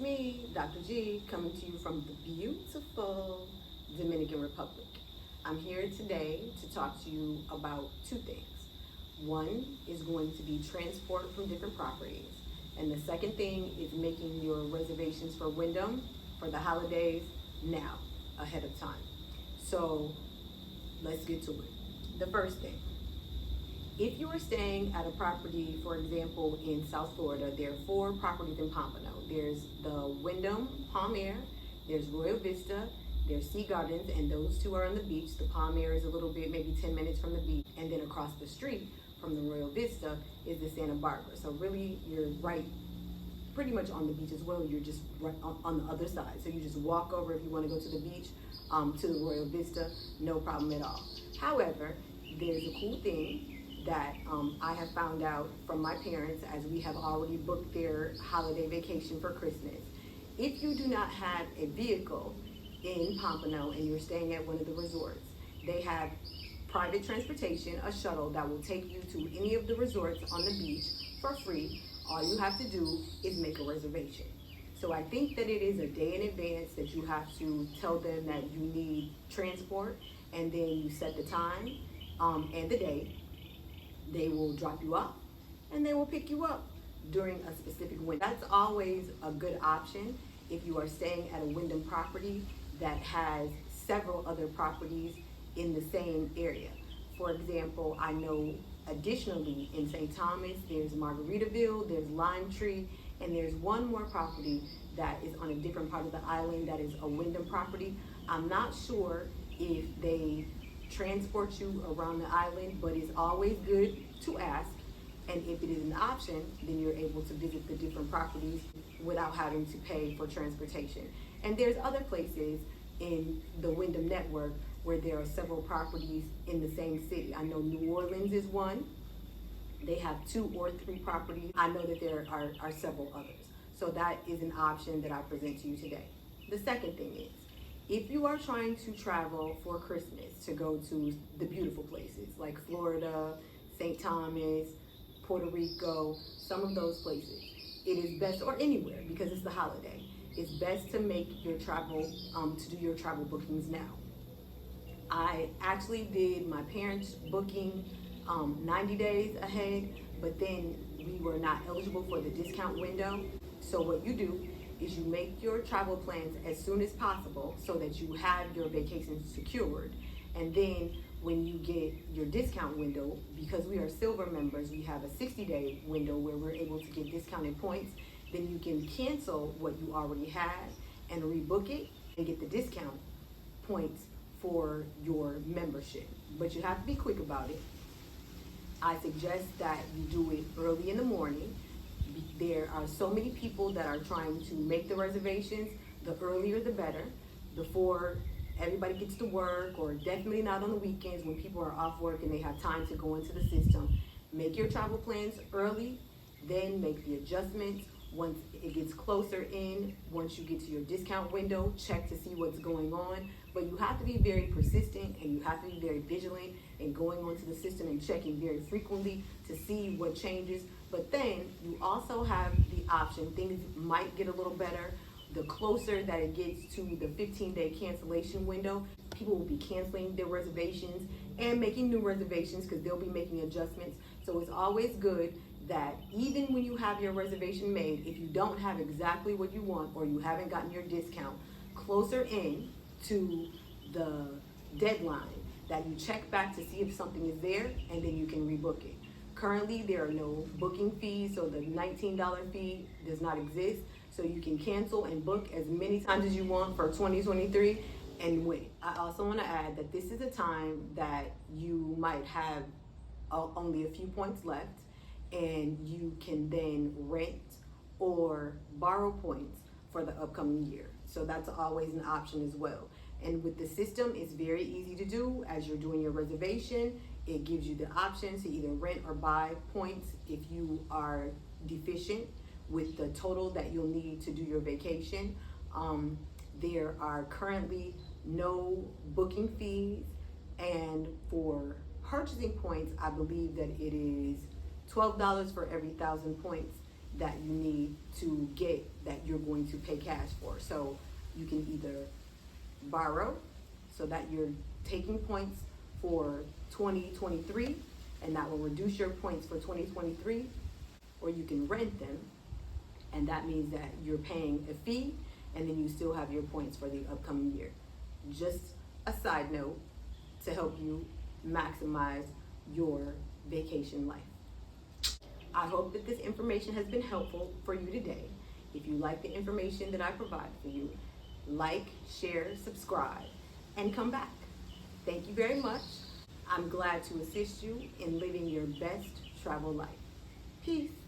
me, Dr. G, coming to you from the beautiful Dominican Republic. I'm here today to talk to you about two things. One is going to be transport from different properties, and the second thing is making your reservations for Wyndham for the holidays now, ahead of time. So let's get to it. The first thing, if you are staying at a property, for example, in South Florida, there are 4 properties in Pompano. There's the Wyndham Palm Air, there's Royal Vista, there's Sea Gardens, and those 2 are on the beach. The Palm Air is a little bit, maybe 10 minutes from the beach, and then across the street from the Royal Vista is the Santa Barbara. So really, you're right, pretty much on the beach as well. You're just right on the other side. So you just walk over if you want to go to the beach, to the Royal Vista, no problem at all. However, there's a cool thing that I have found out from my parents, as we have already booked their holiday vacation for Christmas. If you do not have a vehicle in Pompano and you're staying at one of the resorts, they have private transportation, a shuttle that will take you to any of the resorts on the beach for free. All you have to do is make a reservation. So I think that it is a day in advance that you have to tell them that you need transport, and then you set the time and the day. They will drop you off and they will pick you up during a specific window. That's always a good option if you are staying at a Wyndham property that has several other properties in the same area. For example, I know additionally in St. Thomas, there's Margaritaville, there's Lime Tree, and there's one more property that is on a different part of the island that is a Wyndham property. I'm not sure if they transport you around the island, but it's always good to ask. And if it is an option, then you're able to visit the different properties without having to pay for transportation. And there's other places in the Wyndham Network where there are several properties in the same city. I know New Orleans is one. They have 2 or 3 properties. I know that there are several others. So that is an option that I present to you today. The second thing is, if you are trying to travel for Christmas to go to the beautiful places like Florida, St. Thomas, Puerto Rico, some of those places, it is best, or anywhere because it's the holiday, it's best to make your travel, to do your travel bookings now. I actually did my parents' booking 90 days ahead, but then we were not eligible for the discount window. So what you do is you make your travel plans as soon as possible so that you have your vacation secured. And then when you get your discount window, because we are silver members, we have a 60-day window where we're able to get discounted points. Then you can cancel what you already have and rebook it and get the discount points for your membership. But you have to be quick about it. I suggest that you do it early in the morning. There are so many people that are trying to make the reservations. The earlier the better, before everybody gets to work, or definitely not on the weekends when people are off work and they have time to go into the system. Make your travel plans early, then make the adjustments once it gets closer in. Once you get to your discount window, check to see what's going on. But you have to be very persistent and you have to be very vigilant in going onto the system and checking very frequently to see what changes. But then you also have the option, things might get a little better. The closer that it gets to the 15-day cancellation window, people will be canceling their reservations and making new reservations because they'll be making adjustments. So it's always good that even when you have your reservation made, if you don't have exactly what you want or you haven't gotten your discount, closer in to the deadline, that you check back to see if something is there and then you can rebook it. Currently, there are no booking fees, so the $19 fee does not exist. So you can cancel and book as many times as you want for 2023 and win. I also want to add that this is a time that you might have only a few points left, and you can then rent or borrow points for the upcoming year. So that's always an option as well. And with the system, it's very easy to do. As you're doing your reservation, it gives you the option to either rent or buy points if you are deficient with the total that you'll need to do your vacation. There are currently no booking fees, and for purchasing points, I believe that it is $12 for every 1,000 points that you need to get that you're going to pay cash for. So you can either borrow so that you're taking points for 2023 and that will reduce your points for 2023, or you can rent them and that means that you're paying a fee and then you still have your points for the upcoming year. Just a side note to help you maximize your vacation life. I hope that this information has been helpful for you today. If you like the information that I provide for you, like, share, subscribe, and come back. Thank you very much. I'm glad to assist you in living your best travel life. Peace.